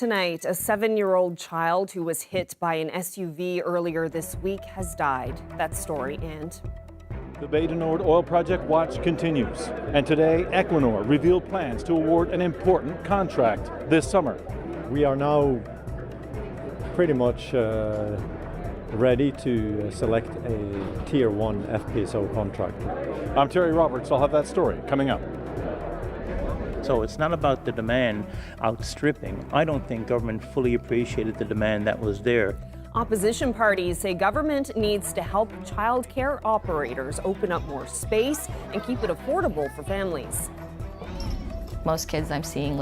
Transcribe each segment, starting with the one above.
tonight. A 7-year-old child who was hit by an SUV earlier this week has died. That story and the Bay du Nord oil project watch continues. And today, Equinor revealed plans to award an important contract this summer. We are now pretty much ready to select a Tier 1 FPSO contractor. I'm Terry Roberts. I'll have that story coming up. So it's not about the demand outstripping. I don't think government fully appreciated the demand that was there. Opposition parties say government needs to help childcare operators open up more space and keep it affordable for families. Most kids I'm seeing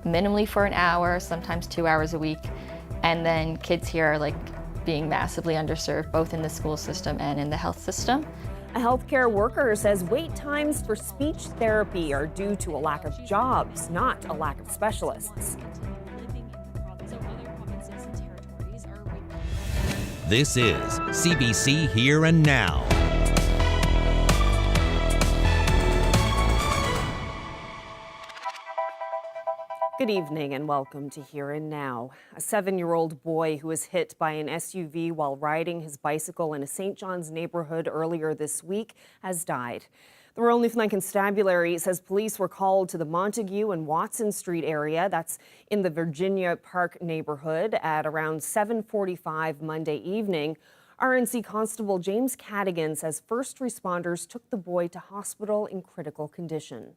minimally for an hour, sometimes 2 hours a week. And then kids here are being massively underserved, both in the school system and in the health system. A healthcare worker says wait times for speech therapy are due to a lack of jobs, not a lack of specialists. This is CBC Here and Now. Good evening and welcome to Here and Now. A 7-year-old boy who was hit by an SUV while riding his bicycle in a St. John's neighborhood earlier this week has died. The Royal Newfoundland Constabulary says police were called to the Montague and Watson Street area, that's in the Virginia Park neighborhood, at around 7:45 Monday evening. RNC Constable James Cadigan says first responders took the boy to hospital in critical condition.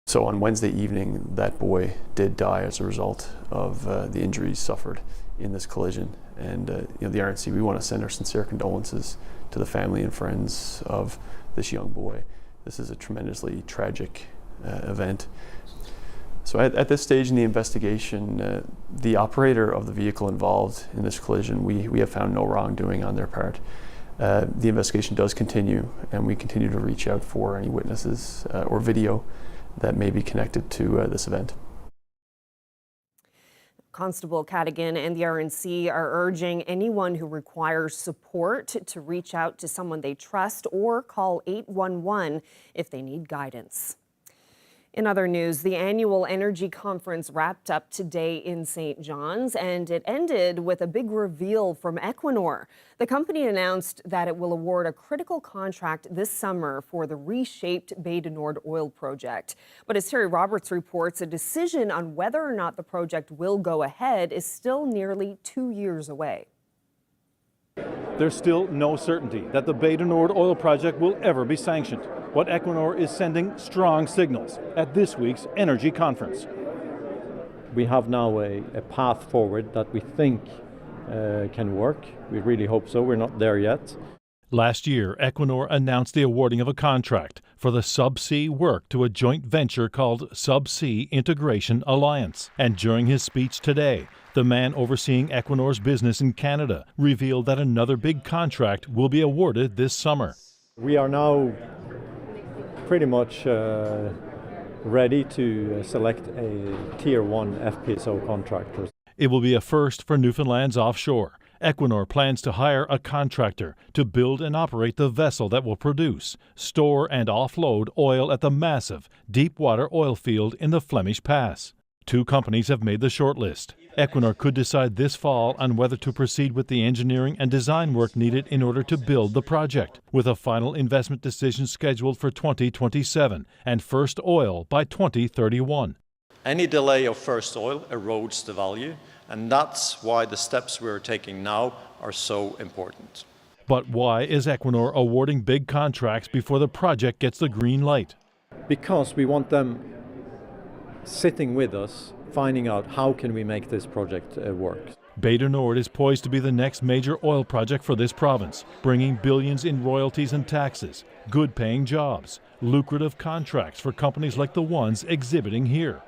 So on Wednesday evening, that boy did die as a result of the injuries suffered in this collision. And the RNC, we want to send our sincere condolences to the family and friends of this young boy. This is a tremendously tragic event. So at this stage in the investigation, the operator of the vehicle involved in this collision, we have found no wrongdoing on their part. The investigation does continue, and we continue to reach out for any witnesses or video that may be connected to this event. Constable Cadigan and the RNC are urging anyone who requires support to reach out to someone they trust or call 811 if they need guidance. In other news, the annual energy conference wrapped up today in St. John's, and it ended with a big reveal from Equinor. The company announced that it will award a critical contract this summer for the reshaped Bay du Nord oil project. But as Terry Roberts reports, a decision on whether or not the project will go ahead is still nearly 2 years away. There's still no certainty that the Bay du Nord oil project will ever be sanctioned, but Equinor is sending strong signals at this week's energy conference. We have now a path forward that we think can work. We really hope so. We're not there yet. Last year, Equinor announced the awarding of a contract for the subsea work to a joint venture called Subsea Integration Alliance. And during his speech today, the man overseeing Equinor's business in Canada revealed that another big contract will be awarded this summer. We are now pretty much ready to select a Tier 1 FPSO contractor. It will be a first for Newfoundland's offshore. Equinor plans to hire a contractor to build and operate the vessel that will produce, store and offload oil at the massive deep-water oil field in the Flemish Pass. 2 companies have made the shortlist. Equinor could decide this fall on whether to proceed with the engineering and design work needed in order to build the project, with a final investment decision scheduled for 2027 and first oil by 2031. Any delay of first oil erodes the value, and that's why the steps we're taking now are so important. But why is Equinor awarding big contracts before the project gets the green light? Because we want them sitting with us, finding out how can we make this project work. Bay du Nord is poised to be the next major oil project for this province, bringing billions in royalties and taxes, good-paying jobs, lucrative contracts for companies like the ones exhibiting here.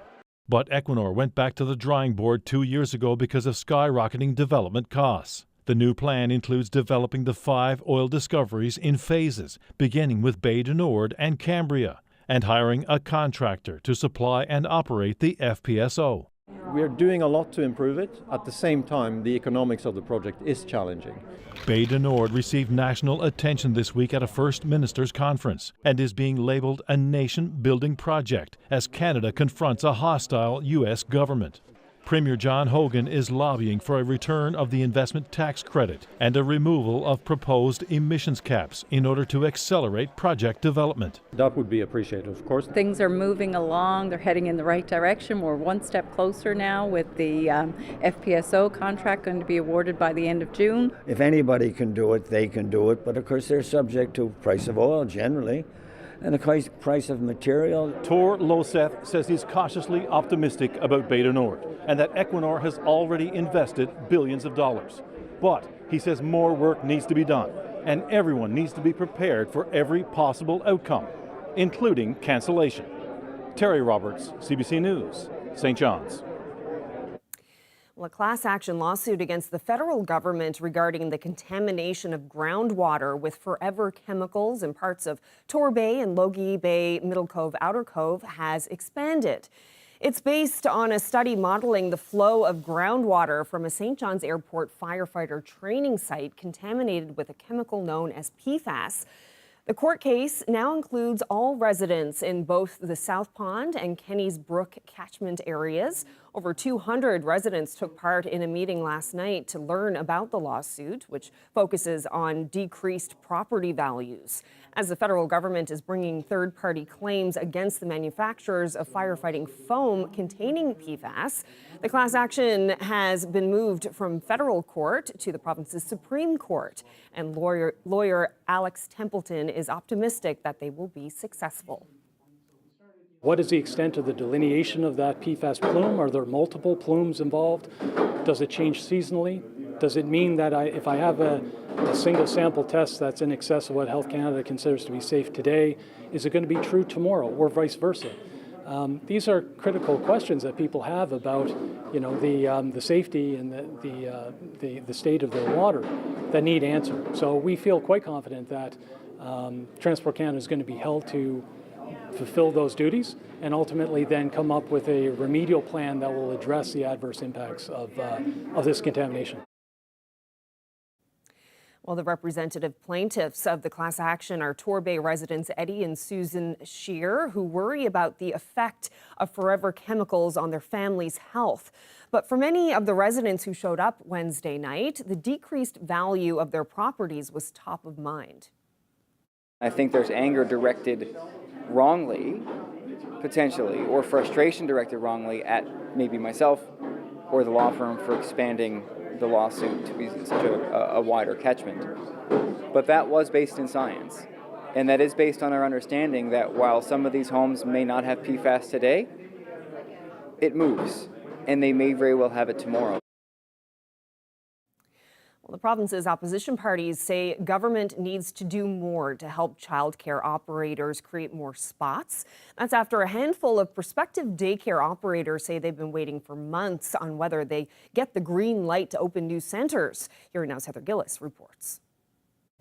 But Equinor went back to the drawing board 2 years ago because of skyrocketing development costs. The new plan includes developing the 5 oil discoveries in phases, beginning with Bay du Nord and Cambria, and hiring a contractor to supply and operate the FPSO. We are doing a lot to improve it. At the same time, the economics of the project is challenging. Bay du Nord received national attention this week at a First Ministers' conference and is being labeled a nation-building project as Canada confronts a hostile U.S. government. Premier John Hogan is lobbying for a return of the investment tax credit and a removal of proposed emissions caps in order to accelerate project development. That would be appreciated, of course. Things are moving along. They're heading in the right direction. We're one step closer now with the FPSO contract going to be awarded by the end of June. If anybody can do it, they can do it. But of course, they're subject to price of oil generally and the price of material. Tor Loseth says he's cautiously optimistic about Beta Nord and that Equinor has already invested billions of dollars. But he says more work needs to be done and everyone needs to be prepared for every possible outcome, including cancellation. Terry Roberts, CBC News, St. John's. Well, a class action lawsuit against the federal government regarding the contamination of groundwater with forever chemicals in parts of Tor Bay and Logie Bay, Middle Cove, Outer Cove has expanded. It's based on a study modeling the flow of groundwater from a St. John's Airport firefighter training site contaminated with a chemical known as PFAS. The court case now includes all residents in both the South Pond and Kenny's Brook catchment areas. Over 200 residents took part in a meeting last night to learn about the lawsuit, which focuses on decreased property values. As the federal government is bringing third-party claims against the manufacturers of firefighting foam containing PFAS, the class action has been moved from federal court to the province's Supreme Court, and lawyer Alex Templeton is optimistic that they will be successful. What is the extent of the delineation of that PFAS plume? Are there multiple plumes involved? Does it change seasonally? Does it mean that if I have a single sample test that's in excess of what Health Canada considers to be safe today, is it going to be true tomorrow or vice versa? These are critical questions that people have about, the safety and the state of their water that need answered. So we feel quite confident that Transport Canada is going to be held to fulfill those duties and ultimately then come up with a remedial plan that will address the adverse impacts of this contamination. Well, the representative plaintiffs of the class action are Tor Bay residents Eddie and Susan Shear, who worry about the effect of forever chemicals on their family's health. But for many of the residents who showed up Wednesday night, the decreased value of their properties was top of mind. I think there's anger directed wrongly, potentially, or frustration directed wrongly at maybe myself or the law firm for expanding the lawsuit to be such a wider catchment. But that was based in science, and that is based on our understanding that while some of these homes may not have PFAS today, it moves, and they may very well have it tomorrow. Well, the province's opposition parties say government needs to do more to help childcare operators create more spots. That's after a handful of prospective daycare operators say they've been waiting for months on whether they get the green light to open new centres. Here now's Heather Gillis reports.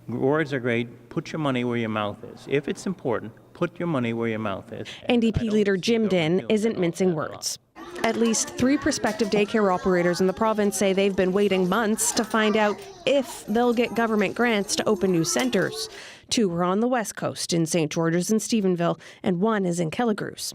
Words are great. Put your money where your mouth is. If it's important, put your money where your mouth is. NDP leader Jim Dinn isn't mincing words. At least 3 prospective daycare operators in the province say they've been waiting months to find out if they'll get government grants to open new centres. 2 are on the West Coast in St. George's and Stephenville, and 1 is in Kelligrews.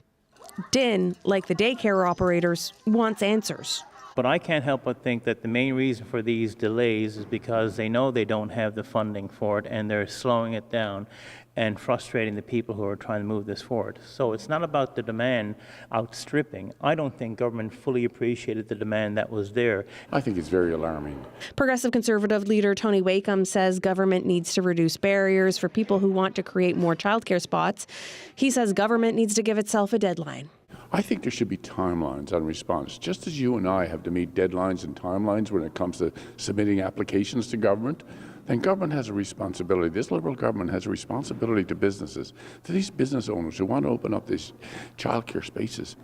Dinn, like the daycare operators, wants answers. But I can't help but think that the main reason for these delays is because they know they don't have the funding for it and they're slowing it down and frustrating the people who are trying to move this forward. So it's not about the demand outstripping. I don't think government fully appreciated the demand that was there. I think it's very alarming. Progressive Conservative leader Tony Wakeham says government needs to reduce barriers for people who want to create more childcare spots. He says government needs to give itself a deadline. I think there should be timelines on response, just as you and I have to meet deadlines and timelines when it comes to submitting applications to government. Then government has a responsibility. This Liberal government has a responsibility to businesses, to these business owners who want to open up these childcare spaces.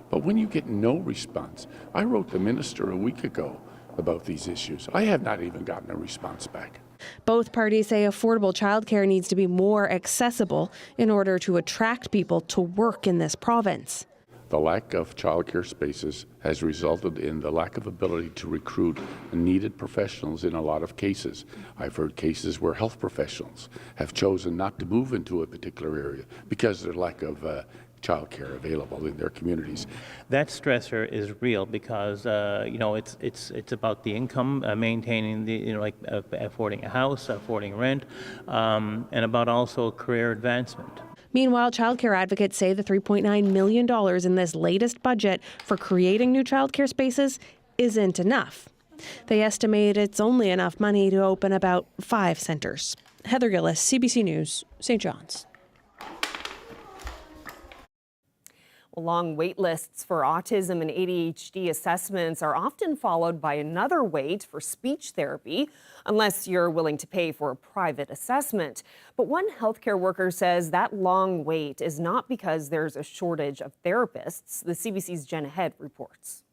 But when you get no response, I wrote the minister a week ago about these issues. I have not even gotten a response back. Both parties say affordable childcare needs to be more accessible in order to attract people to work in this province. The lack of childcare spaces has resulted in the lack of ability to recruit needed professionals in a lot of cases. I've heard cases where health professionals have chosen not to move into a particular area because of their lack of childcare available in their communities. That stressor is real because it's about the income, maintaining the affording a house, affording rent, and about also career advancement. Meanwhile, childcare advocates say the $3.9 million in this latest budget for creating new childcare spaces isn't enough. They estimate it's only enough money to open about 5 centres. Heather Gillis, CBC News, St. John's. Long wait lists for autism and ADHD assessments are often followed by another wait for speech therapy, unless you're willing to pay for a private assessment. But one healthcare worker says that long wait is not because there's a shortage of therapists. The CBC's Jenna Head reports.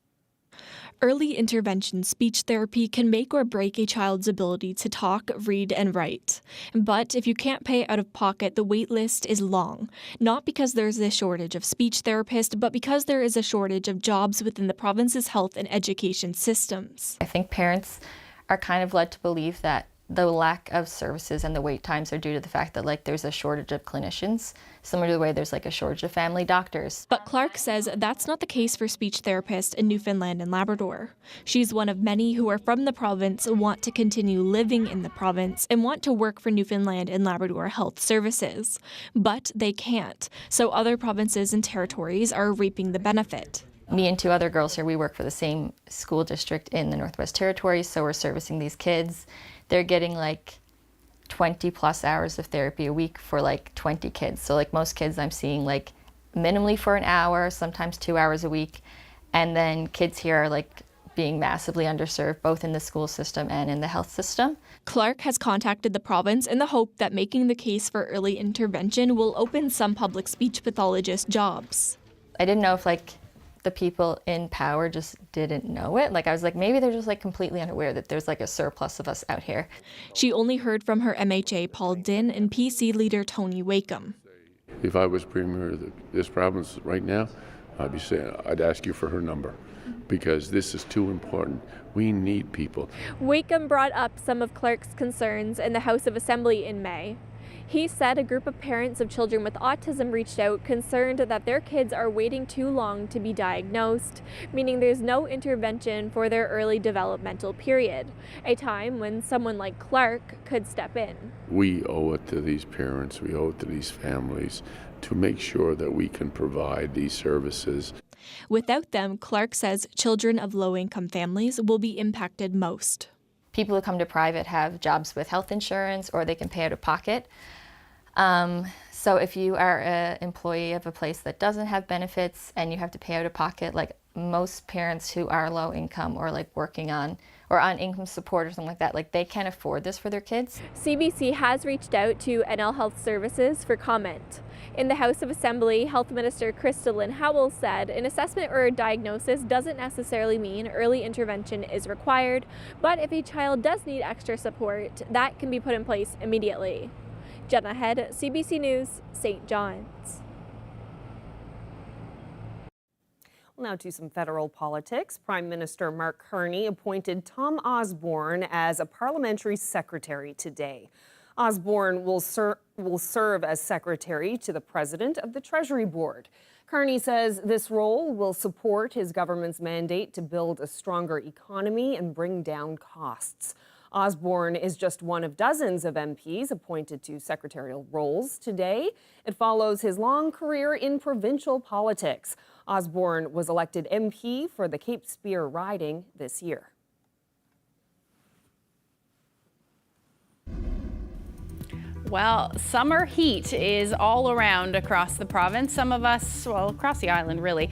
Early intervention speech therapy can make or break a child's ability to talk, read, and write. But if you can't pay out of pocket, the wait list is long. Not because there's a shortage of speech therapists, but because there is a shortage of jobs within the province's health and education systems. I think parents are kind of led to believe that the lack of services and the wait times are due to the fact that there's a shortage of clinicians, similar to the way there's a shortage of family doctors. But Clark says that's not the case for speech therapists in Newfoundland and Labrador. She's one of many who are from the province, want to continue living in the province, and want to work for Newfoundland and Labrador Health Services. But they can't, so other provinces and territories are reaping the benefit. Me and 2 other girls here, we work for the same school district in the Northwest Territories, so we're servicing these kids. They're getting 20 plus hours of therapy a week for 20 kids. So most kids I'm seeing minimally for an hour, sometimes 2 hours a week. And then kids here are being massively underserved, both in the school system and in the health system. Clark has contacted the province in the hope that making the case for early intervention will open some public speech pathologist jobs. I didn't know if the people in power just didn't know it. I was maybe they're just completely unaware that there's a surplus of us out here. She only heard from her MHA Paul Dinn and PC leader Tony Wakeham. If I was Premier of this province right now, I'd ask you for her number, because this is too important. We need people. Wakeham brought up some of Clark's concerns in the House of Assembly in May. He said a group of parents of children with autism reached out, concerned that their kids are waiting too long to be diagnosed, meaning there's no intervention for their early developmental period, a time when someone like Clark could step in. We owe it to these parents, we owe it to these families to make sure that we can provide these services. Without them, Clark says children of low-income families will be impacted most. People who come to private have jobs with health insurance, or they can pay out of pocket. So if you are an employee of a place that doesn't have benefits and you have to pay out of pocket, most parents who are low income or working on or on income support or something like that, they can't afford this for their kids. CBC has reached out to NL Health Services for comment. In the House of Assembly, Health Minister Crystalyn Howell said an assessment or a diagnosis doesn't necessarily mean early intervention is required, but if a child does need extra support, that can be put in place immediately. Jenna Head, CBC News, St. John's. Well, now to some federal politics. Prime Minister Mark Carney appointed Tom Osborne as a parliamentary secretary today. Osborne will serve as secretary to the president of the Treasury Board. Carney says this role will support his government's mandate to build a stronger economy and bring down costs. Osborne is just one of dozens of MPs appointed to secretarial roles today. It follows his long career in provincial politics. Osborne was elected MP for the Cape Spear riding this year. Well, summer heat is all around across the province. Some of us, well, across the island, really.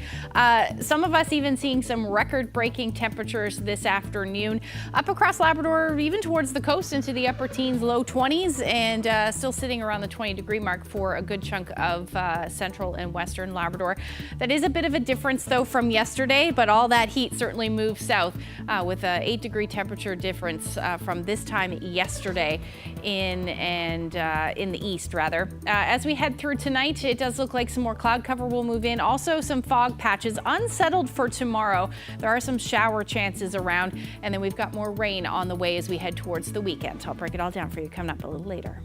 Some of us even seeing some record-breaking temperatures this afternoon. Up across Labrador, even towards the coast into the upper teens, low 20s, and still sitting around the 20-degree mark for a good chunk of central and western Labrador. That is a bit of a difference, though, from yesterday, but all that heat certainly moved south with a 8-degree temperature difference from this time yesterday in the east, rather. As we head through tonight, it does look like some more cloud cover will move in. Also, some fog patches unsettled for tomorrow. There are some shower chances around, and then we've got more rain on the way as we head towards the weekend. I'll break it all down for you coming up a little later.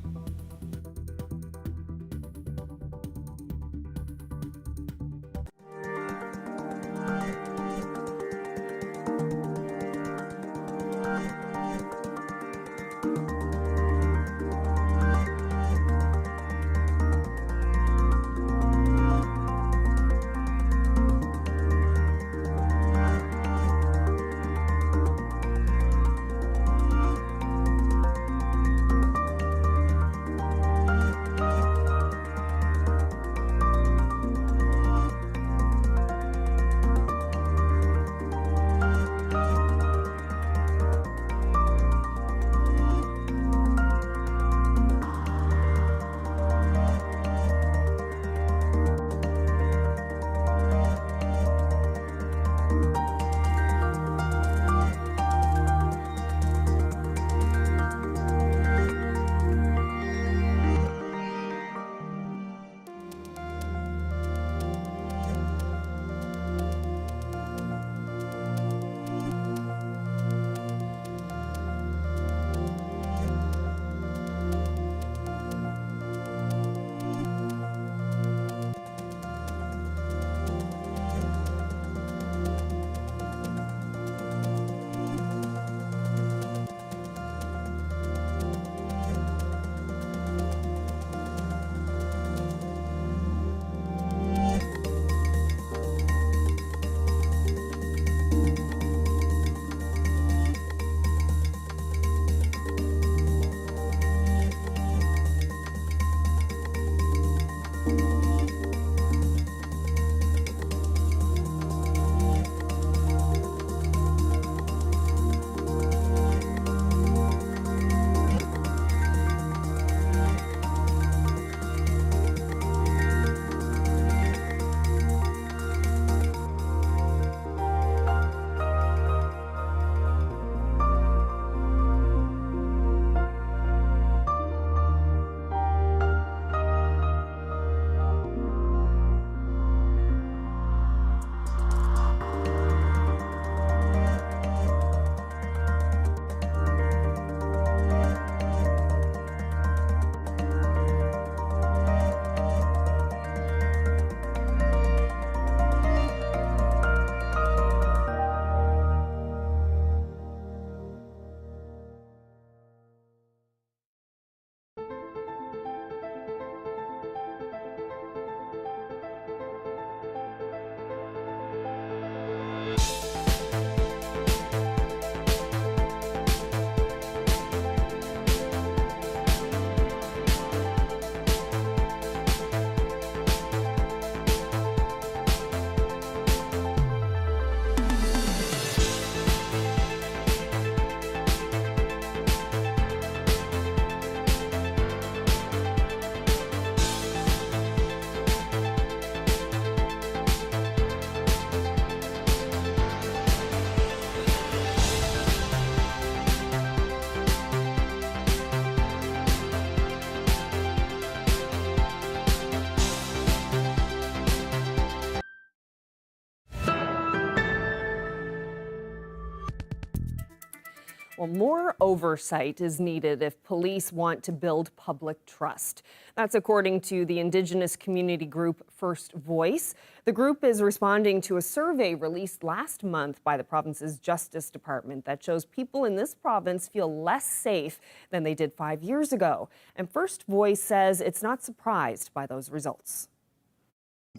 Well, more oversight is needed if police want to build public trust. That's according to the Indigenous community group First Voice. The group is responding to a survey released last month by the province's Justice Department that shows people in this province feel less safe than they did 5 years ago. And First Voice says it's not surprised by those results.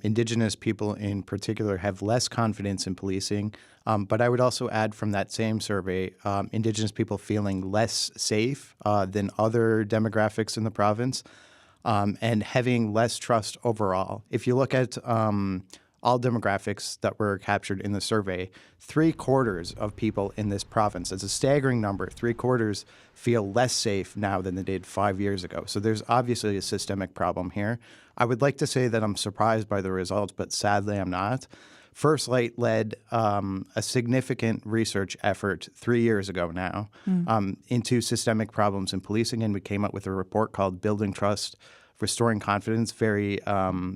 Indigenous people in particular have less confidence in policing, but I would also add from that same survey, Indigenous people feeling less safe than other demographics in the province, and having less trust overall. If you look at all demographics that were captured in the survey, 3/4 of people in this province, it's a staggering number, 3/4 feel less safe now than they did 5 years ago. So there's obviously a systemic problem here. I would like to say that I'm surprised by the results, but sadly I'm not. First Light led a significant research effort 3 years ago now into systemic problems in policing, and we came up with a report called Building Trust, Restoring Confidence, very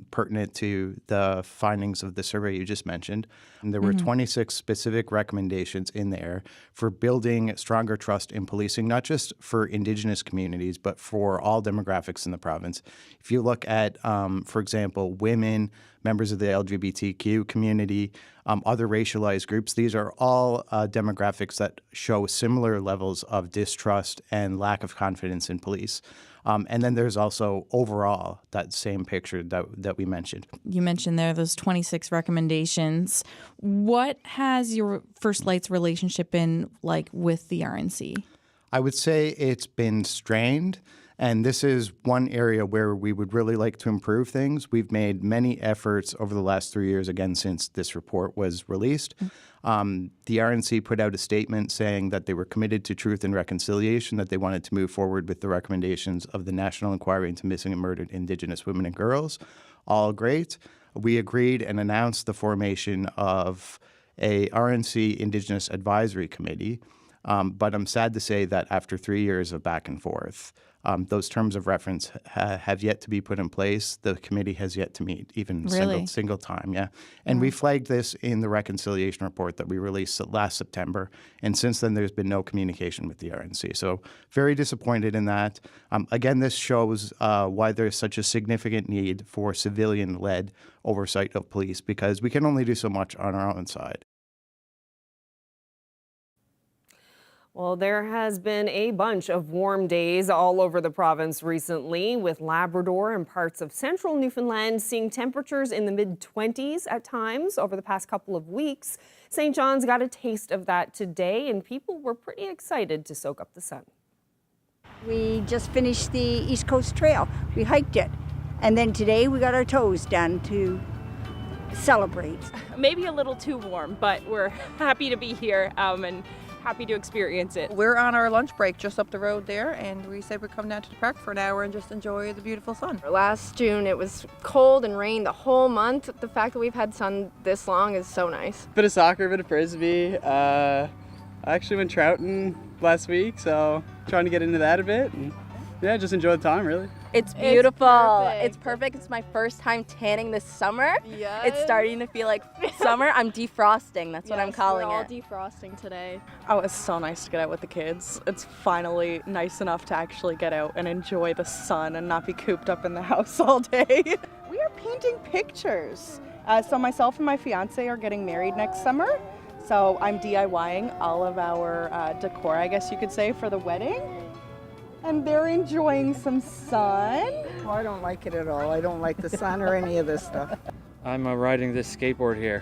pertinent to the findings of the survey you just mentioned. And there were 26 specific recommendations in there for building stronger trust in policing, not just for Indigenous communities, but for all demographics in the province. If you look at, for example, women, members of the LGBTQ community, other racialized groups, these are all demographics that show similar levels of distrust and lack of confidence in police. And then there's also overall that same picture that we mentioned. You mentioned there those 26 recommendations. What has your First Light's relationship been like with the RNC? I would say it's been strained. And this is one area where we would really like to improve things. We've made many efforts over the last 3 years, again, since this report was released. The RNC put out a statement saying that they were committed to truth and reconciliation, that they wanted to move forward with the recommendations of the National Inquiry into Missing and Murdered Indigenous Women and Girls. All great. We agreed and announced the formation of a RNC Indigenous Advisory Committee. But I'm sad to say that after 3 years of back and forth, those terms of reference have yet to be put in place. The committee has yet to meet even single time, yeah. And we flagged this in the reconciliation report that we released last September. And since then, there's been no communication with the RNC. So very disappointed in that. Again, this shows why there's such a significant need for civilian-led oversight of police, because we can only do so much on our own side. Well, there has been a bunch of warm days all over the province recently, with Labrador and parts of central Newfoundland seeing temperatures in the mid-20s at times over the past couple of weeks. St. John's got a taste of that today, and people were pretty excited to soak up the sun. We just finished the East Coast Trail. We hiked it, and then today we got our toes done to celebrate. Maybe a little too warm, but we're happy to be here and happy to experience it. We're on our lunch break just up the road there, and we said we'd come down to the park for an hour and just enjoy the beautiful sun. Last June it was cold and rained the whole month. The fact that we've had sun this long is so nice. Bit of soccer, bit of frisbee. I actually went trouting last week, so trying to get into that a bit. And yeah, just enjoy the time, really. It's beautiful. It's perfect. It's my first time tanning this summer. Yes. It's starting to feel like summer. I'm defrosting. That's what I'm calling we're all it. defrosting today. Oh, it's so nice to get out with the kids. It's finally nice enough to actually get out and enjoy the sun and not be cooped up in the house all day. We are painting pictures. So myself and my fiance are getting married next summer. So I'm DIYing all of our decor, I guess you could say, for the wedding. And they're enjoying some sun. Oh, I don't like it at all. I don't like the sun or any of this stuff. I'm riding this skateboard here.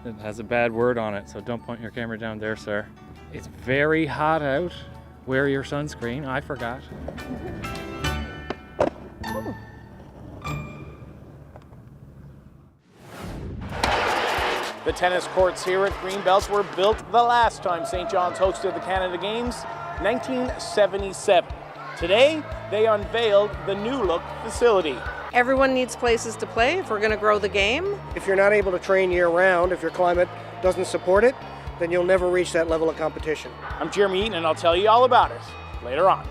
It has a bad word on it, so don't point your camera down there, sir. It's very hot out. Wear your sunscreen. I forgot. Oh. The tennis courts here at Greenbelt were built the last time St. John's hosted the Canada Games, 1977. Today, they unveiled the new look facility. Everyone needs places to play if we're going to grow the game. If you're not able to train year-round, if your climate doesn't support it, then you'll never reach that level of competition. I'm Jeremy Eaton, and I'll tell you all about it later on.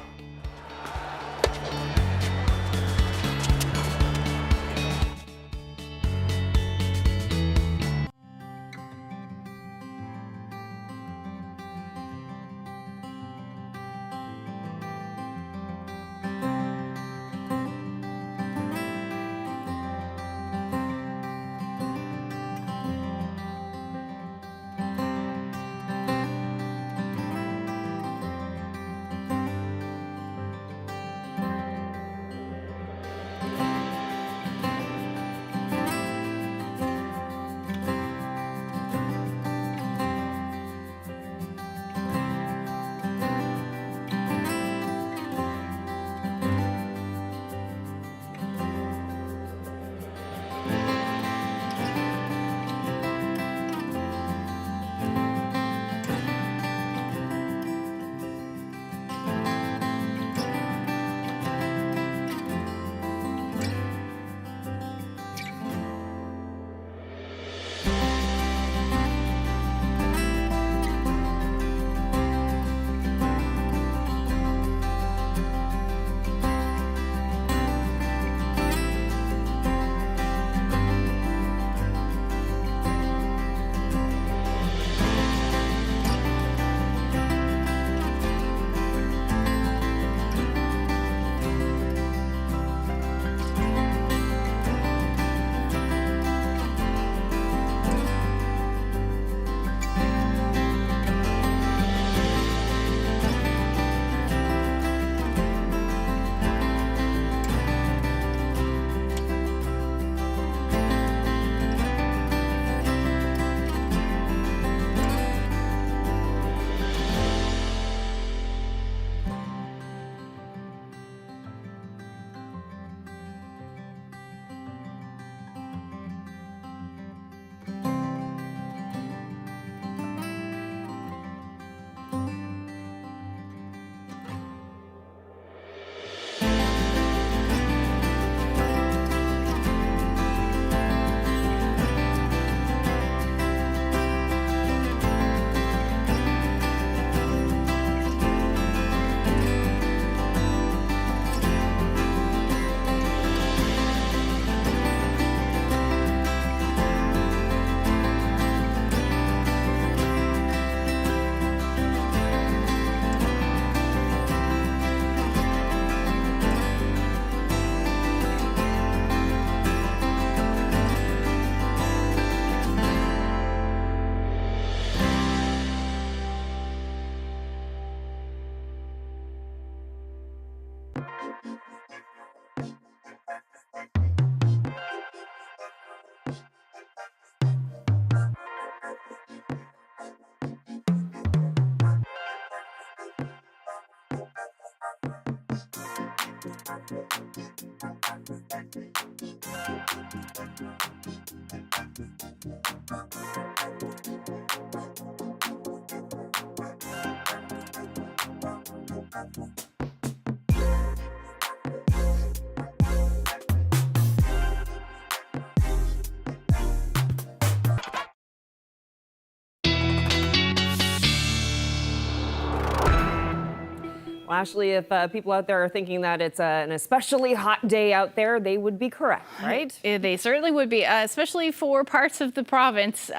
Well, Ashley, if people out there are thinking that it's an especially hot day out there, they would be correct, right? They certainly would be, especially for parts of the province.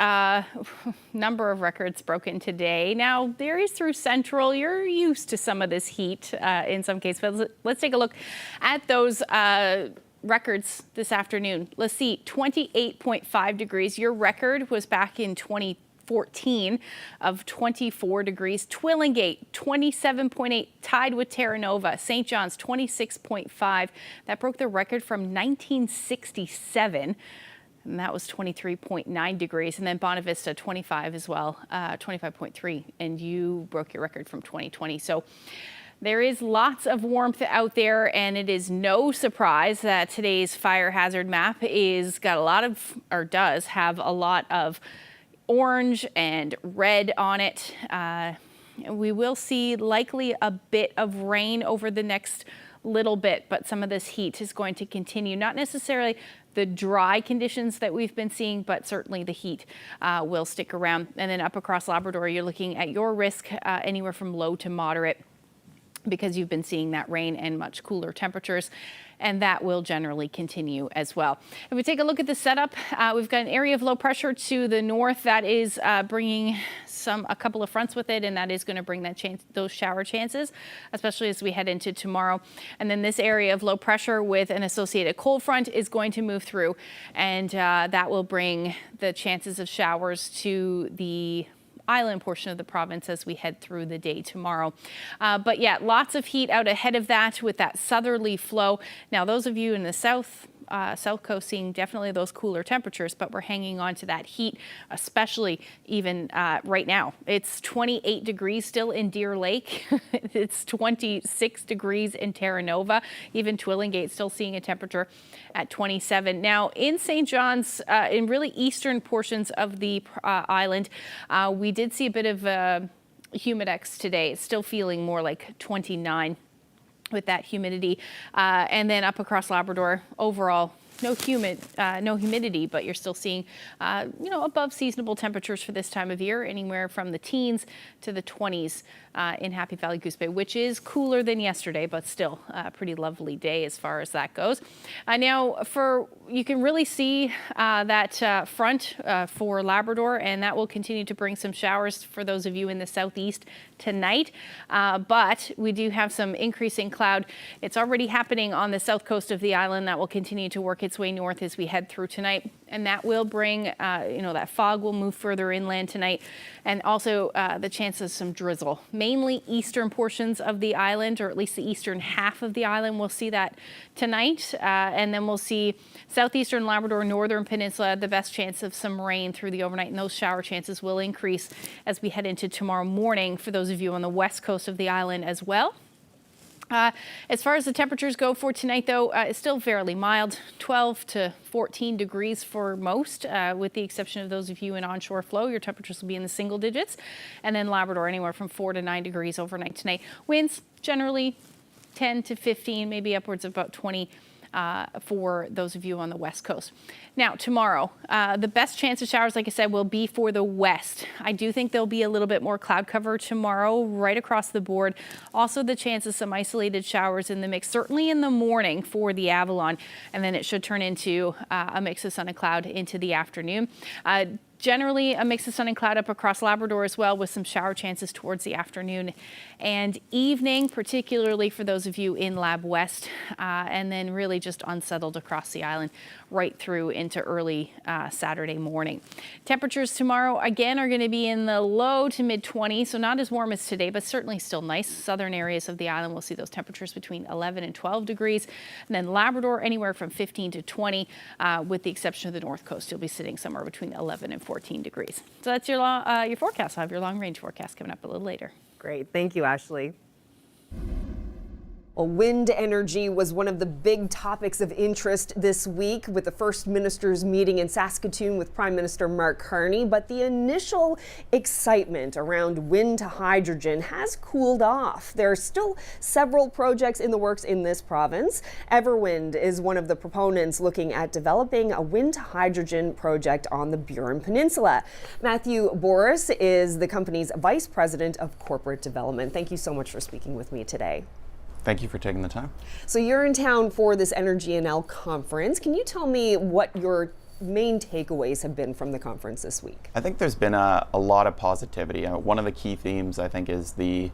Number of records broken today. Now, there is through Central. You're used to some of this heat in some cases, but let's take a look at those records this afternoon. Let's see, 28.5 degrees. Your record was back in 2014 of 24 degrees. Twillingate, 27.8, tied with Terra Nova. St. John's, 26.5. That broke the record from 1967. And that was 23.9 degrees. And then Bonavista, 25 as well, 25.3. And you broke your record from 2020. So there is lots of warmth out there, and it is no surprise that today's fire hazard map does have a lot of orange and red on it. We will see likely a bit of rain over the next little bit, but some of this heat is going to continue. Not necessarily the dry conditions that we've been seeing, but certainly the heat will stick around. And then up across Labrador, you're looking at your risk anywhere from low to moderate, because you've been seeing that rain and much cooler temperatures, and that will generally continue as well. If we take a look at the setup, we've got an area of low pressure to the north that is bringing a couple of fronts with it, and that is going to bring those shower chances, especially as we head into tomorrow. And then this area of low pressure with an associated cold front is going to move through, and that will bring the chances of showers to the island portion of the province as we head through the day tomorrow. But yeah, lots of heat out ahead of that with that southerly flow. Now, those of you in the south coast seeing definitely those cooler temperatures, but we're hanging on to that heat, especially even right now. It's 28 degrees still in Deer Lake. It's 26 degrees in Terra Nova. Even Twillingate still seeing a temperature at 27. Now, in St. John's, in really eastern portions of the island, we did see a bit of humidex today. It's still feeling more like 29 with that humidity. And then up across Labrador, overall, no humidity, but you're still seeing, above seasonable temperatures for this time of year, anywhere from the teens to the 20s in Happy Valley Goose Bay, which is cooler than yesterday, but still a pretty lovely day as far as that goes. Now, you can really see that front for Labrador, and that will continue to bring some showers for those of you in the southeast tonight. But we do have some increasing cloud. It's already happening on the south coast of the island. That will continue to work its way north as we head through tonight, and that will bring, that fog will move further inland tonight, and also the chance of some drizzle. Mainly eastern portions of the island, or at least the eastern half of the island, we'll see that tonight, and then we'll see southeastern Labrador, northern peninsula, the best chance of some rain through the overnight, and those shower chances will increase as we head into tomorrow morning for those of you on the west coast of the island as well. As far as the temperatures go for tonight, though, it's still fairly mild, 12 to 14 degrees for most, with the exception of those of you in onshore flow. Your temperatures will be in the single digits. And then Labrador, anywhere from 4 to 9 degrees overnight tonight. Winds generally 10 to 15, maybe upwards of about 20 for those of you on the west coast. Now, tomorrow, the best chance of showers, like I said, will be for the west. I do think there'll be a little bit more cloud cover tomorrow right across the board. Also, the chance of some isolated showers in the mix, certainly in the morning for the Avalon, and then it should turn into a mix of sun and cloud into the afternoon. Generally, a mix of sun and cloud up across Labrador as well, with some shower chances towards the afternoon and evening, particularly for those of you in Lab West, and then really just unsettled across the island right through into early Saturday morning. Temperatures tomorrow, again, are going to be in the low to mid 20s, so not as warm as today, but certainly still nice. Southern areas of the island will see those temperatures between 11 and 12 degrees, and then Labrador anywhere from 15 to 20, with the exception of the north coast. You'll be sitting somewhere between 11 and 14 degrees. So that's your forecast. I'll have your long range forecast coming up a little later. Great. Thank you, Ashley. Well, wind energy was one of the big topics of interest this week with the First Minister's meeting in Saskatoon with Prime Minister Mark Carney. But the initial excitement around wind to hydrogen has cooled off. There are still several projects in the works in this province. Everwind is one of the proponents looking at developing a wind to hydrogen project on the Burin Peninsula. Matthew Boris is the company's Vice President of Corporate Development. Thank you so much for speaking with me today. Thank you for taking the time. So you're in town for this Energy NL conference. Can you tell me what your main takeaways have been from the conference this week? I think there's been a lot of positivity. One of the key themes, I think, is the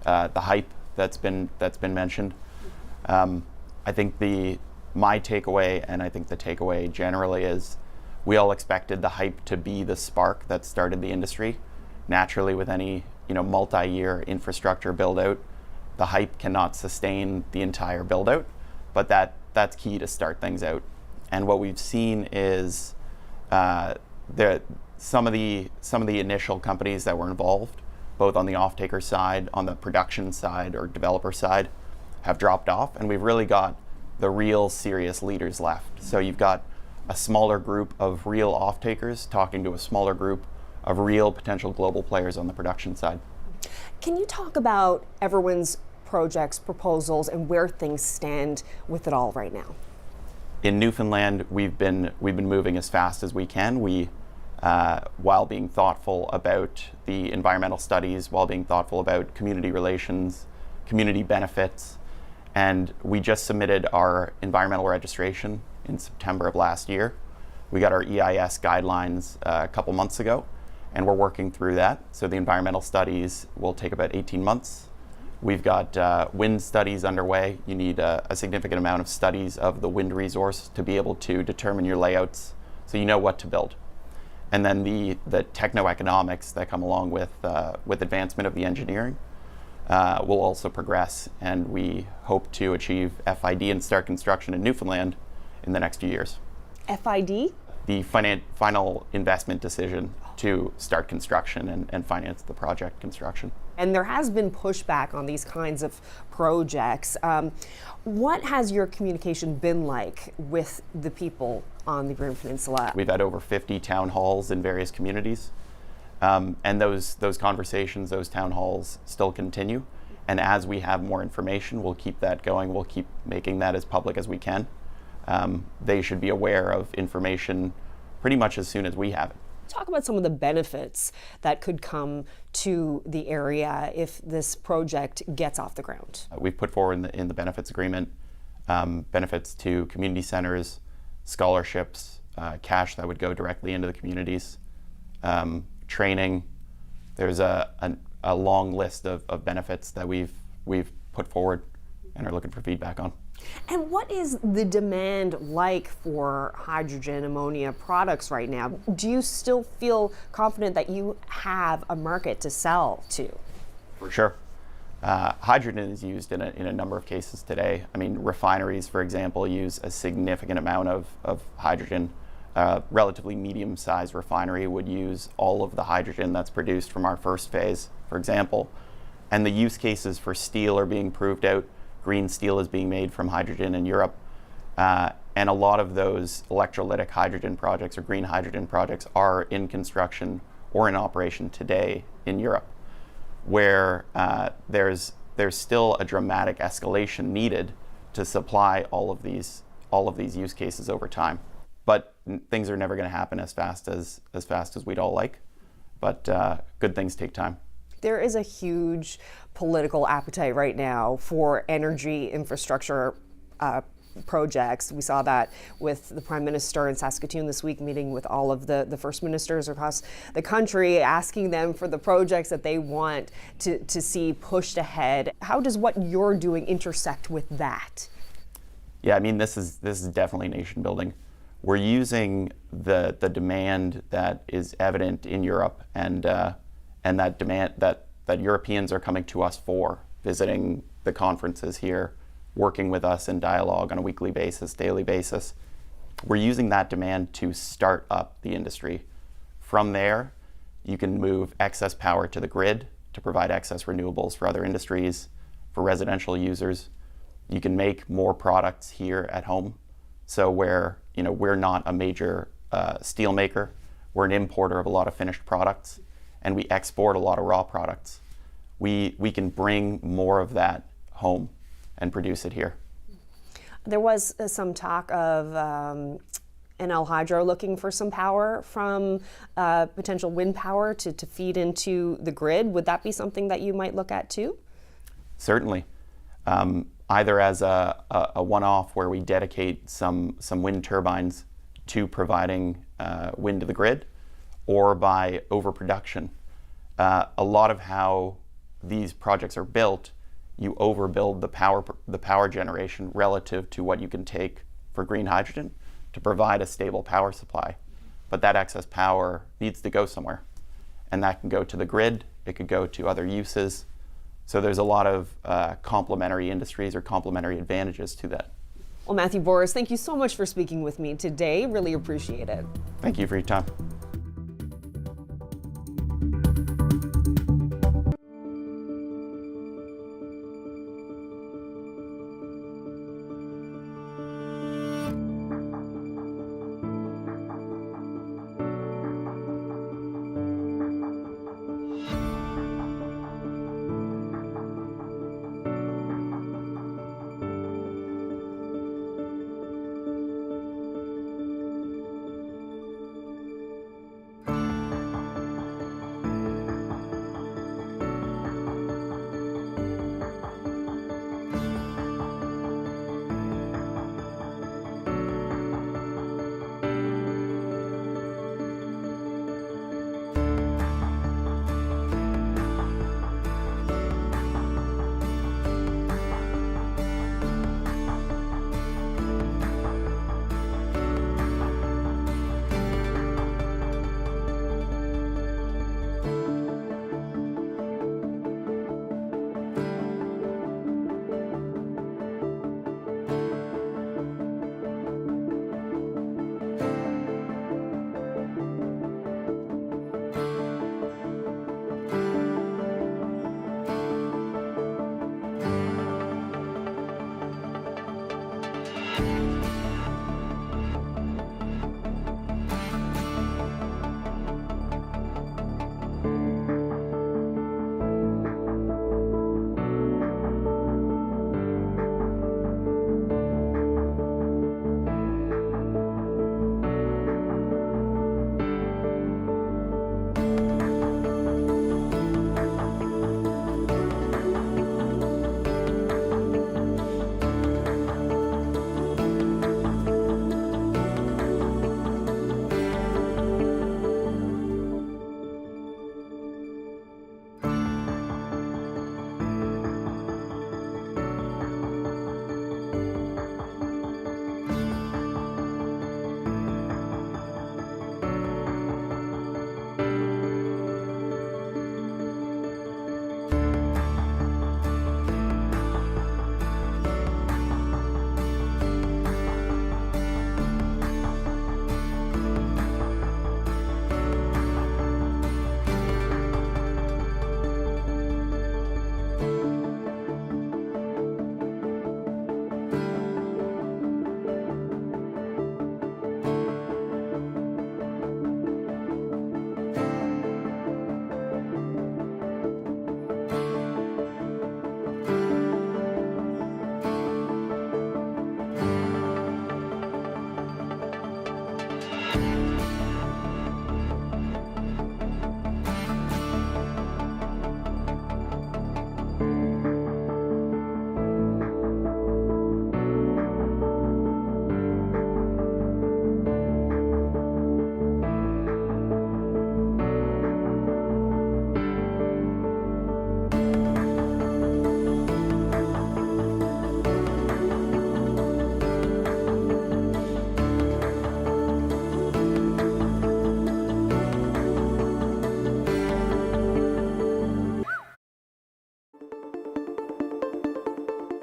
hype that's been mentioned. I think my takeaway, and I think the takeaway generally, is we all expected the hype to be the spark that started the industry. Naturally, with any multi-year infrastructure build out, the hype cannot sustain the entire build out, but that's key to start things out. And what we've seen is some of the initial companies that were involved, both on the off-taker side, on the production side or developer side, have dropped off, and we've really got the real serious leaders left. So you've got a smaller group of real off-takers talking to a smaller group of real potential global players on the production side. Can you talk about Everwind's projects, proposals, and where things stand with it all right now? In Newfoundland, we've been moving as fast as we can. We, while being thoughtful about the environmental studies, while being thoughtful about community relations, community benefits, and we just submitted our environmental registration in September of last year. We got our EIS guidelines a couple months ago, and we're working through that. So the environmental studies will take about 18 months. We've got wind studies underway. You need a significant amount of studies of the wind resource to be able to determine your layouts so you know what to build. And then the techno-economics that come along with advancement of the engineering will also progress, and we hope to achieve FID and start construction in Newfoundland in the next few years. FID? The final investment decision to start construction and finance the project construction. And there has been pushback on these kinds of projects. What has your communication been like with the people on the Burin Peninsula? We've had over 50 town halls in various communities. And those conversations, those town halls still continue. And as we have more information, we'll keep that going. We'll keep making that as public as we can. They should be aware of information pretty much as soon as we have it. Talk about some of the benefits that could come to the area if this project gets off the ground. We've put forward in the benefits agreement benefits to community centers, scholarships, cash that would go directly into the communities, training. There's a long list of benefits that we've put forward and are looking for feedback on. And what is the demand like for hydrogen ammonia products right now? Do you still feel confident that you have a market to sell to? For sure. Hydrogen is used in a number of cases today. I mean, refineries, for example, use a significant amount of hydrogen. Relatively medium-sized refinery would use all of the hydrogen that's produced from our first phase, for example. And the use cases for steel are being proved out. Green steel is being made from hydrogen in Europe. And a lot of those electrolytic hydrogen projects or green hydrogen projects are in construction or in operation today in Europe, where there's still a dramatic escalation needed to supply all of these use cases over time. But things are never going to happen as fast as we'd all like. But good things take time. There is a huge political appetite right now for energy infrastructure projects. We saw that with the Prime Minister in Saskatoon this week, meeting with all of the First Ministers across the country, asking them for the projects that they want to see pushed ahead. How does what you're doing intersect with that? Yeah, I mean, this is definitely nation building. We're using the demand that is evident in Europe and that demand that Europeans are coming to us for, visiting the conferences here, working with us in dialogue on a weekly basis, daily basis. We're using that demand to start up the industry. From there, you can move excess power to the grid to provide excess renewables for other industries, for residential users. You can make more products here at home. So where, we're not a major steel maker, we're an importer of a lot of finished products, and we export a lot of raw products. We can bring more of that home and produce it here. There was some talk of NL Hydro looking for some power from potential wind power to feed into the grid. Would that be something that you might look at too? Certainly. Either as a one-off where we dedicate some wind turbines to providing wind to the grid, or by overproduction. A lot of how these projects are built, you overbuild the power generation relative to what you can take for green hydrogen to provide a stable power supply. But that excess power needs to go somewhere. And that can go to the grid, it could go to other uses. So there's a lot of complementary industries or complementary advantages to that. Well, Matthew Boris, thank you so much for speaking with me today. Really appreciate it. Thank you for your time.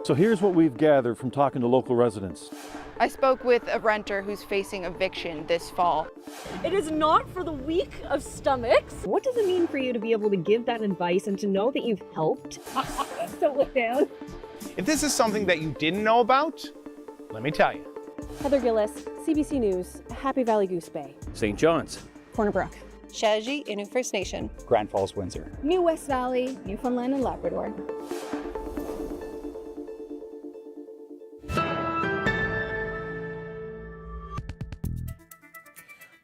So here's what we've gathered from talking to local residents. I spoke with a renter who's facing eviction this fall. It is not for the weak of stomachs. What does it mean for you to be able to give that advice and to know that you've helped? Don't look down. If this is something that you didn't know about, let me tell you. Heather Gillis, CBC News, Happy Valley Goose Bay. St. John's. Corner Brook. Shaji, Innu First Nation. Grand Falls, Windsor. New West Valley, Newfoundland and Labrador.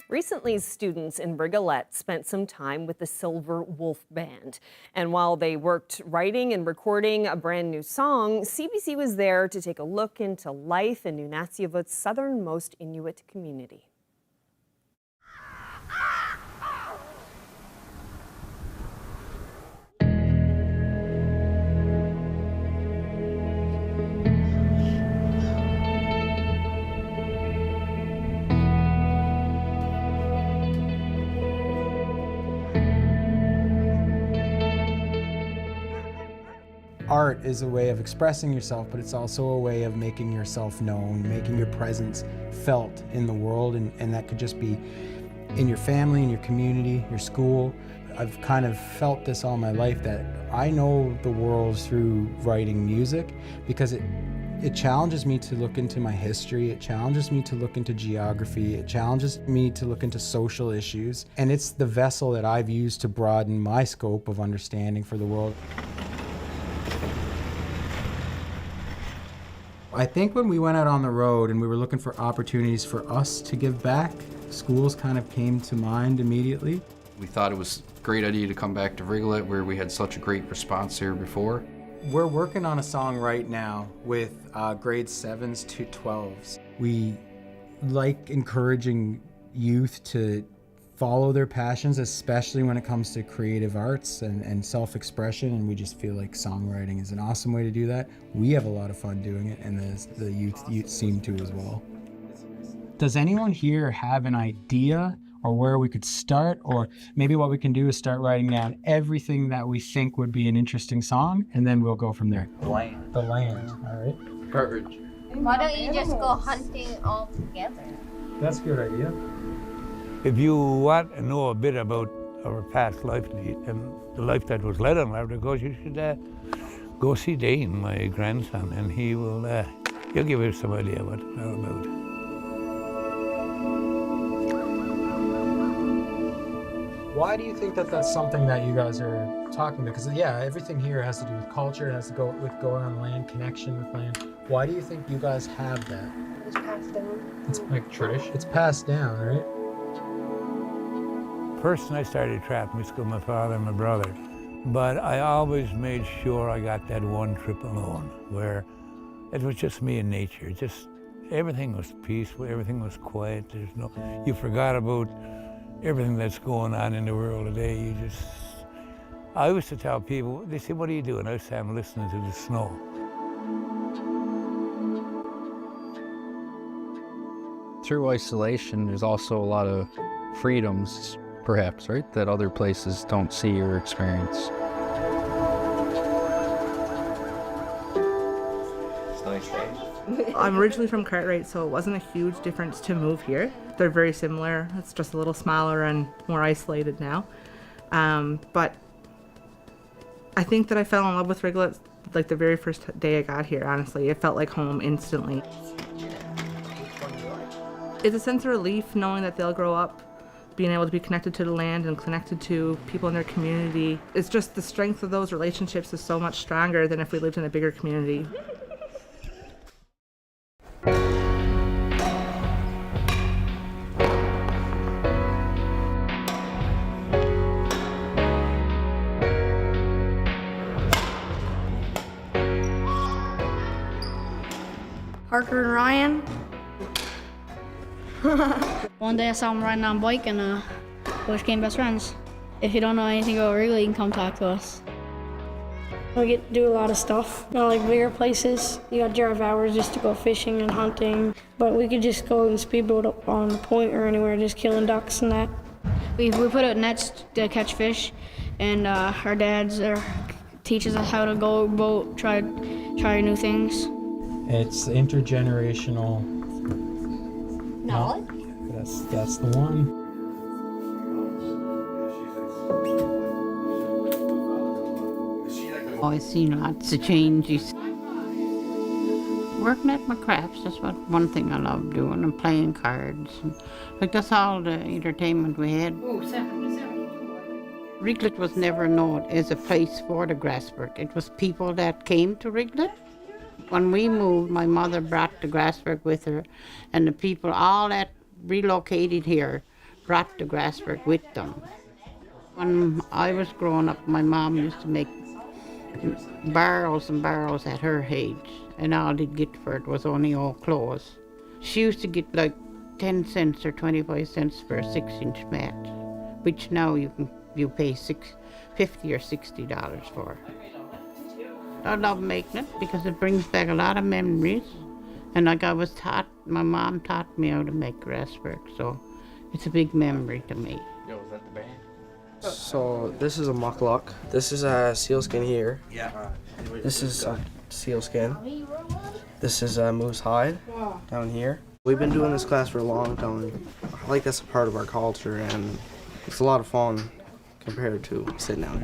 Recently, students in Rigolet spent some time with the Silver Wolf Band. And while they worked writing and recording a brand new song, CBC was there to take a look into life in Nunatsiavut's southernmost Inuit community. Art is a way of expressing yourself, but it's also a way of making yourself known, making your presence felt in the world, and that could just be in your family, in your community, your school. I've kind of felt this all my life, that I know the world through writing music, because it challenges me to look into my history, it challenges me to look into geography, it challenges me to look into social issues, and it's the vessel that I've used to broaden my scope of understanding for the world. I think when we went out on the road and we were looking for opportunities for us to give back, schools kind of came to mind immediately. We thought it was a great idea to come back to Rigolet, where we had such a great response here before. We're working on a song right now with grade 7s to 12s. We like encouraging youth to follow their passions, especially when it comes to creative arts and self-expression, and we just feel like songwriting is an awesome way to do that. We have a lot of fun doing it, and the youth seem to as well. Does anyone here have an idea or where we could start, or maybe what we can do is start writing down everything that we think would be an interesting song, and then we'll go from there? The land. The land, all right. Perfect. Why don't you just go hunting all together? That's a good idea. If you want to know a bit about our past life and the life that was led on Labrador, you should go see Dane, my grandson, and he'll give you some idea what it's all about. Why do you think that that's something that you guys are talking about? Because yeah, everything here has to do with culture, it has to go with going on land, connection with land. Why do you think you guys have that? It's passed down. It's like tradition. It's passed down, right? First, I started trap music with my father and my brother, but I always made sure I got that one trip alone, where it was just me and nature. Just everything was peaceful, everything was quiet. You forgot about everything that's going on in the world today. I used to tell people, they say, "What are you doing?" I say, "I'm listening to the snow." Through isolation, there's also a lot of freedoms, perhaps, right, that other places don't see or experience. It's nice day. I'm originally from Cartwright, so it wasn't a huge difference to move here. They're very similar. It's just a little smaller and more isolated now. But I think that I fell in love with Rigolet like the very first day I got here, honestly. It felt like home instantly. It's a sense of relief knowing that they'll grow up being able to be connected to the land and connected to people in their community. It's just the strength of those relationships is so much stronger than if we lived in a bigger community. Parker and Ryan. One day I saw him riding on a bike and we became best friends. If you don't know anything about Rigolet, you can come talk to us. We get to do a lot of stuff. Not like bigger places. You got drive hours just to go fishing and hunting. But we could just go and speedboat up on the point or anywhere, just killing ducks and that. We put out nets to catch fish, and our dads teaches us how to go boat, try new things. It's intergenerational knowledge. That's the one. I've seen lots of changes. Working at my crafts, that's one thing I love doing, and playing cards. Like, that's all the entertainment we had. Rigolet was never known as a place for the grasswork. It was people that came to Rigolet. When we moved, my mother brought the grasswork with her, and the people all that relocated here brought the grasswork with them. When I was growing up, my mom used to make barrels and barrels at her age, and all they'd get for it was only old clothes. She used to get like 10 cents or 25 cents for a 6-inch mat, which now you pay $50 or $60 for. I love making it because it brings back a lot of memories, and like I was taught, my mom taught me how to make grasswork, so it's a big memory to me. Yo, is that the band? So this is a muckluck. This is a sealskin here. Yeah. This is a sealskin. This is a moose hide down here. We've been doing this class for a long time. I like that's a part of our culture, and it's a lot of fun compared to sitting down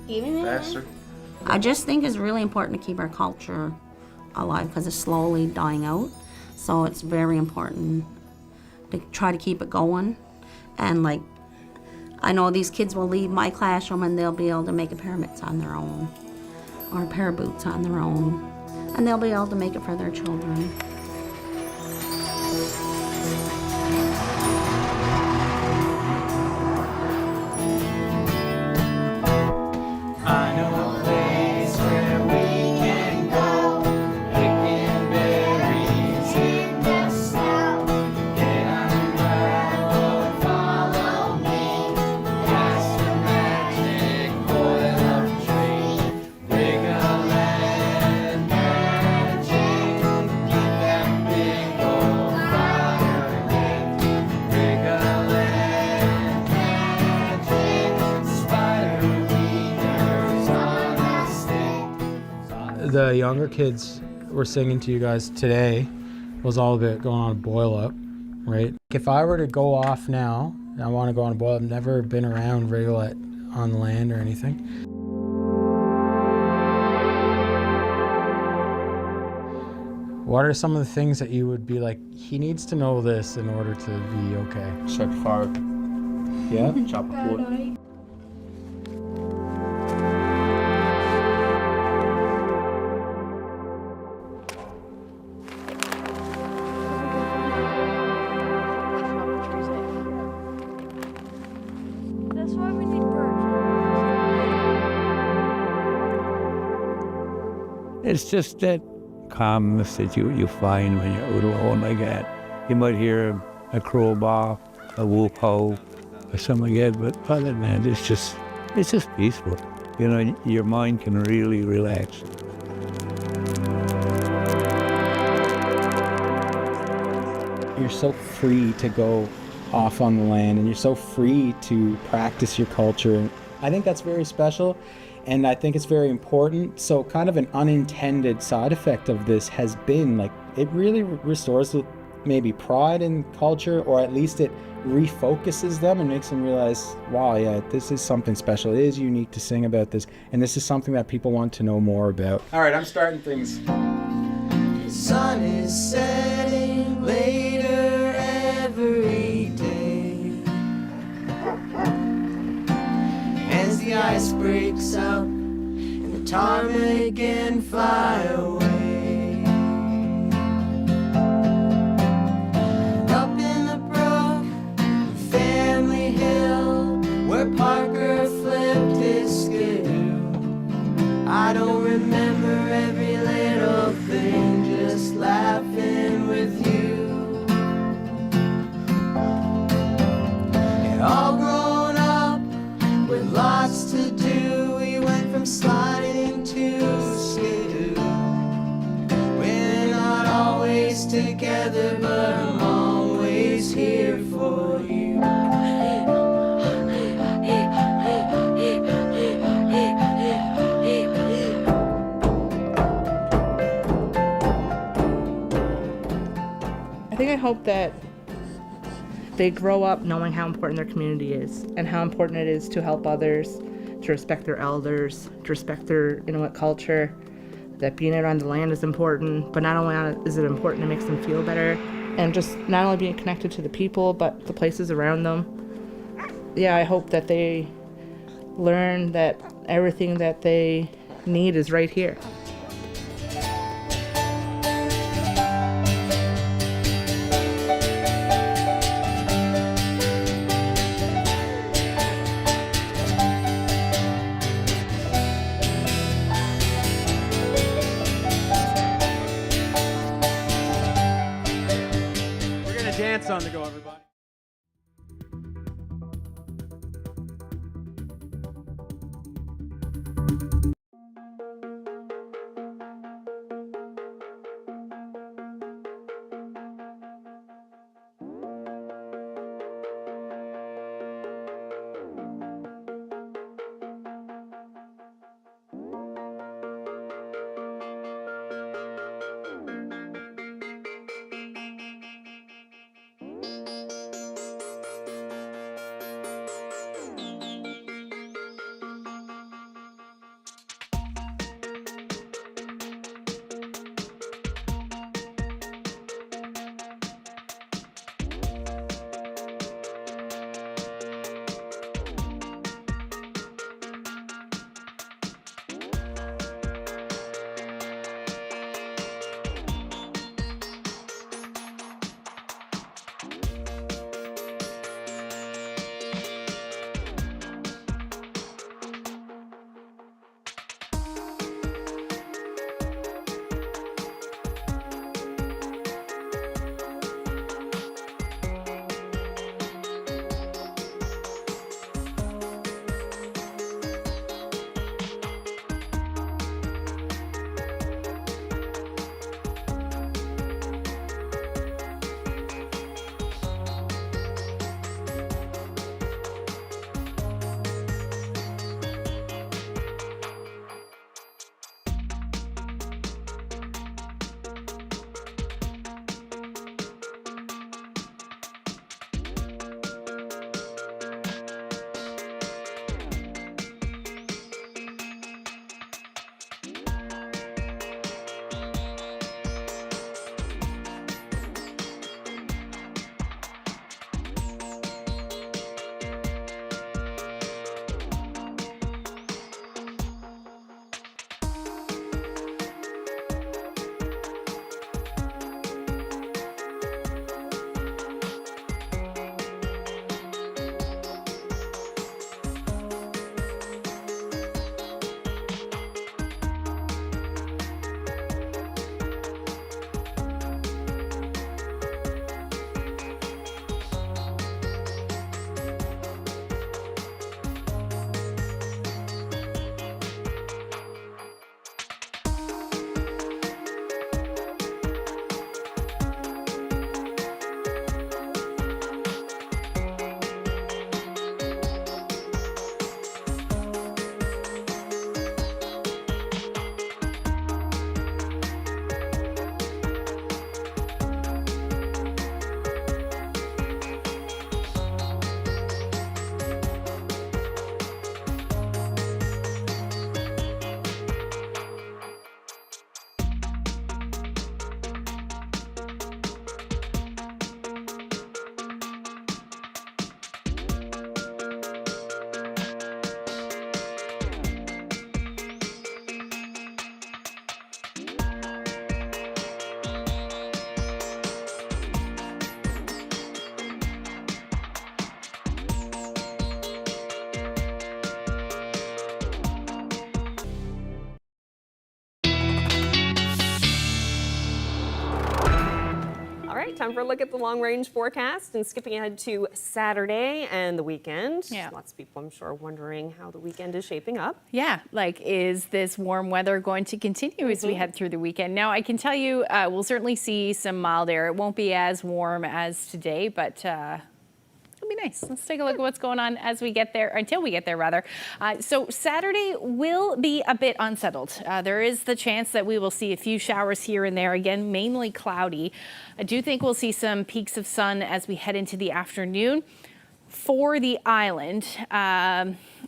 here. Faster. I just think it's really important to keep our culture alive because it's slowly dying out. So it's very important to try to keep it going. And like, I know these kids will leave my classroom and they'll be able to make a pair of mitts on their own or a pair of boots on their own, and they'll be able to make it for their children. I know a place where we can go, picking berries in the snow. Get unraveled, follow me, past the magic boil-up tree. Rigolet magic, keep that big old fire lit. Rigolet magic, spider the younger kids were singing to you guys today was all about going on a boil up, right? If I were to go off now, and I want to go on a boil up, I've never been around Rigolet on the land or anything. What are some of the things that you would be like, he needs to know this in order to be okay? Start fire. Yeah? Chop wood. That's why we need birds. It's just that calmness that you find when you're out alone like that. You might hear a crowbar, a whoop-ho, or something like that, but other than that, it's just peaceful. You know, your mind can really relax. You're so free to go off on the land, and you're so free to practice your culture. I think that's very special, and I think it's very important. So kind of an unintended side effect of this has been like, it really restores maybe pride in culture, or at least it refocuses them and makes them realize, wow, yeah, this is something special. It is unique to sing about this, and this is something that people want to know more about. All right, I'm starting things. The sun is setting later every day as the ice breaks up and the ptarmigan fly away. Up in the brook, Family Hill, where Parker flipped his skidoo, I don't remember every little thing, just laughing with you. And all grown up with lots to do, we went from sliding to skidoo. We're not always together, but I'm always here for you. I think I hope that they grow up knowing how important their community is and how important it is to help others, to respect their elders, to respect their Inuit culture, that being out on the land is important, but not only is it important, it makes them feel better. And just not only being connected to the people, but the places around them. Yeah, I hope that they learn that everything that they need is right here. Dance on the go, everybody. Time for a look at the long-range forecast and skipping ahead to Saturday and the weekend. Yeah. Lots of people, I'm sure, are wondering how the weekend is shaping up. Yeah, like, is this warm weather going to continue as we head through the weekend? Now, I can tell you we'll certainly see some mild air. It won't be as warm as today, but it'll be nice. Let's take a look at what's going on as we get there, until we get there, rather. So Saturday will be a bit unsettled. There is the chance that we will see a few showers here and there, again, mainly cloudy. I do think we'll see some peaks of sun as we head into the afternoon. For the island,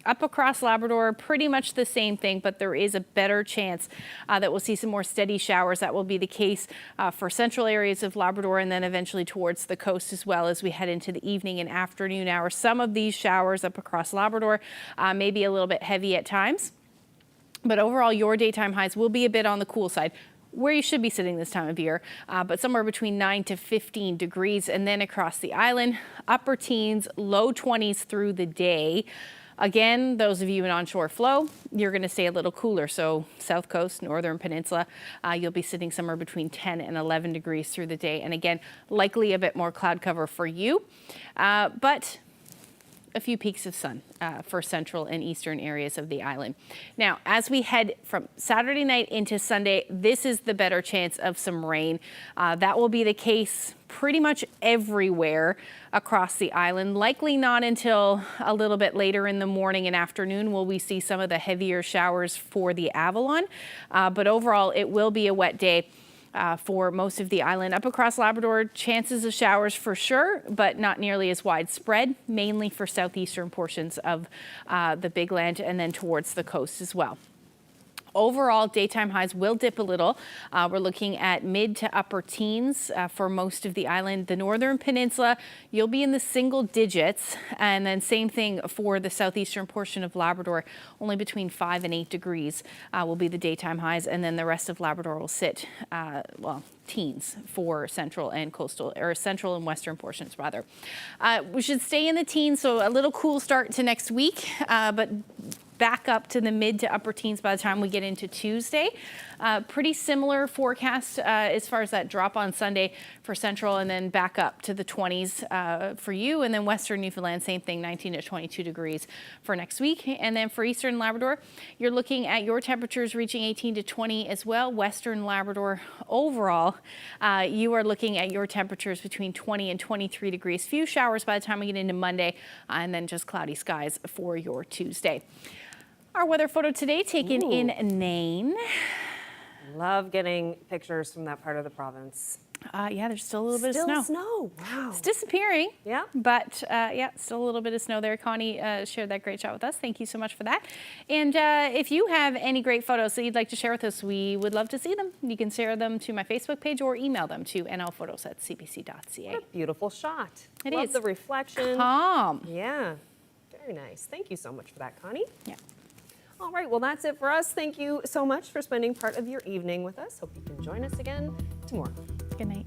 Up across Labrador, pretty much the same thing, but there is a better chance that we'll see some more steady showers. That will be the case for central areas of Labrador and then eventually towards the coast as well as we head into the evening and afternoon hours. Some of these showers up across Labrador may be a little bit heavy at times, but overall your daytime highs will be a bit on the cool side, where you should be sitting this time of year, but somewhere between 9 to 15 degrees. And then across the island, upper teens, low 20s through the day. Again, those of you in onshore flow, you're going to stay a little cooler. So south coast, northern peninsula, you'll be sitting somewhere between 10 and 11 degrees through the day. And again, likely a bit more cloud cover for you, but a few peaks of sun for central and eastern areas of the island. Now, as we head from Saturday night into Sunday, this is the better chance of some rain. That will be the case pretty much everywhere across the island. Likely not until a little bit later in the morning and afternoon will we see some of the heavier showers for the Avalon. But overall, it will be a wet day for most of the island. Up across Labrador, chances of showers for sure, but not nearly as widespread, mainly for southeastern portions of the Big Land and then towards the coast as well. Overall, daytime highs will dip a little. We're looking at mid to upper teens for most of the island. The northern peninsula, you'll be in the single digits. And then same thing for the southeastern portion of Labrador, only between 5 and 8 degrees will be the daytime highs. And then the rest of Labrador will sit, teens for central and coastal, or central and western portions rather. We should stay in the teens, so a little cool start to next week, but back up to the mid to upper teens by the time we get into Tuesday. Pretty similar forecast as far as that drop on Sunday for central, and then back up to the 20s for you. And then western Newfoundland, same thing, 19 to 22 degrees for next week. And then for eastern Labrador, you're looking at your temperatures reaching 18 to 20 as well. Western Labrador overall, you are looking at your temperatures between 20 and 23 degrees. Few showers by the time we get into Monday, and then just cloudy skies for your Tuesday. Our weather photo today taken in Nain. Love getting pictures from that part of the province. Yeah, there's still a little bit of snow. Wow. It's disappearing. Yeah. But yeah, still a little bit of snow there. Connie shared that great shot with us. Thank you so much for that. And if you have any great photos that you'd like to share with us, we would love to see them. You can share them to my Facebook page or email them to nlphotos@cbc.ca. What a beautiful shot. It Love is. the reflection. Calm. Yeah. Very nice. Thank you so much for that, Connie. Yeah. All right, well, that's it for us. Thank you so much for spending part of your evening with us. Hope you can join us again tomorrow. Good night.